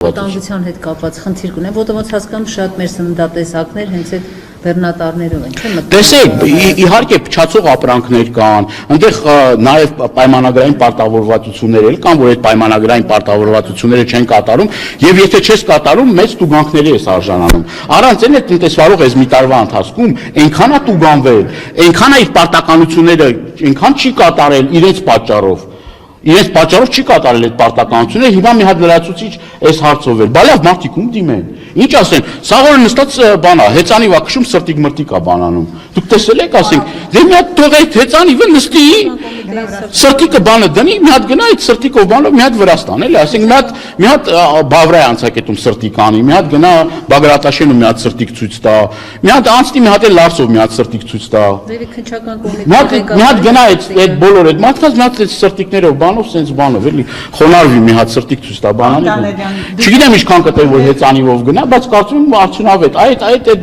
Վտանգության հետ կապված խնդիր կունեն, որտեղ ոնց հասկանում շատ մեր սննդատեսակներ հենց այդ բեռնատարներով են, չէ՞։ Տեսեք, իհարկե փչացող ապրանքներ կան, այնտեղ նաև պայմանագրային պարտավորվածություններ էլ կան, որ այդ պայմանագրային պարտավորվածությունները չեն կատարում, եւ եթե չես կատարում, մեծ տուգանքների ես արժանանում։ Առանց այն այդ տնտեսվարող այս մի տարվա ընթացքում այնքան է տուգանվել, այնքան է իր պարտականությունները, այնքան չի կատարել իրենց պատճառով։ Իրենց պատճառով չի կատարել այդ պարտականությունը, հիմա մի հատ լրացուցիչ այս հարցով էր։ Բա լավ, մարդիկ ում դիմեն։ Ինչ ասեն, սա որ նստած բան է, հեծանիվ է քշում, սրտիկ մրտիկ է բանանում։ Դուք տեսել եք, ասենք, դե մի հատ թող այդ հեծանիվը նստի, սրտիկը բանը դնի, մի հատ գնա այդ սրտիկով բանով մի հատ Վրաստան, էլի, ասենք, մի հատ Բավրիա անցակետում սրտիկ անի, մի հատ գնա Բագրատաշենում մի հատ սրտիկ ցույց տա, մի հատ անցնի մի հատ էլ Լարսով մի հատ սրտիկ ցույց տա։ Մի հատ գնա այդ բոլոր այդ մարդկանց մի հատ սրտիկներով բանով sense բանով էլի խոնարհվի մի հատ սրտիկ ցույց տա բանանի։ Չգիտեմ ինչքան կտեի որ հեծանիվով գնա, բայց կարծում եմ արդյունավետ, այդ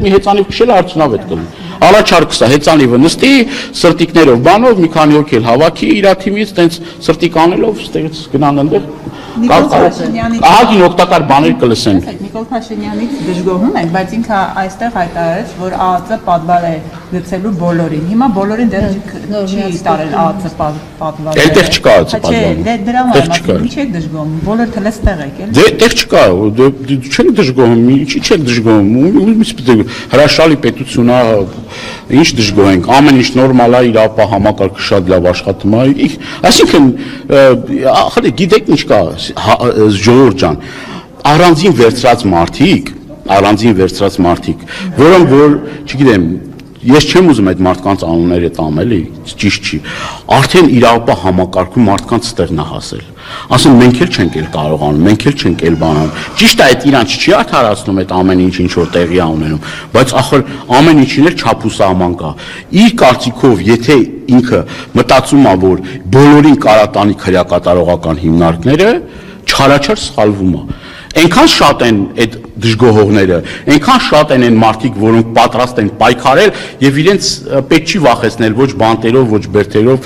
մի հեծանիվ քշելը արդյունավետ կլինի։ Առաջարկս է հեծանիվը նստի սրտիկներով բանով մի քանի հոգի էլ հավաքի իր թիմից տենց սրտիկ անելով ստեղից գնան այնտեղ ահագին օգտակար բաներ կլսեն։ Նիկոլ Փաշինյանից դժգոհում են, բայց ինքը այստեղ հայտարարեց, որ ԱԱԾ պատվար է գցելու բոլորին։ Հիմա բոլորին դեռ չի տարել ԱԱԾ պատվարը։ Այդտեղ չկա ԱԱԾ պատվարը։ Դե դրա համար ինչ եք դժգոհում, բոլոր թելստեղ եք, էլի։ Դե այդտեղ չկա, չենք դժգոհում, ինչի՞ չեք դժգոհում։ Հրաշալի պետություն է, ինչ դժգոհենք, ամեն ինչ նորմալ է, իրավապահ համակարգը շատ լավ աշխատում է։ Այսինքն, գիտեք ինչ կա, ժողովուրդ ջան, առանձին վերցրած մարդիկ, որոնք որ, չգիտեմ, ես չեմ ուզում այդ մարդկանց անունները տամ, էլի, ճիշտ չի, արդեն իրավապահ համակարգում մարդկանց ստեղն է հասել, ասում մենք էլ չենք էլ կարողանում, մենք էլ չենք էլ բանանում, ճիշտ է այդ իրանց չի արդարացնում այդ ամեն ինչ որ տեղի է ունենում, բայց ախր ամեն ինչին էլ չափուսահման կա, իր կարծիքով եթե ինքը մտածում է, որ բոլորին կարատանի քրեակատարողական հիմնարկները, չարաչար սխալվում է։ Այնքան շատ են այդ դժգոհողները, այնքան շատ են այն մարդիկ, որոնք պատրաստ են պայքարել եւ իրենց պետք չի վախեցնել ոչ բանտերով, ոչ բերդերով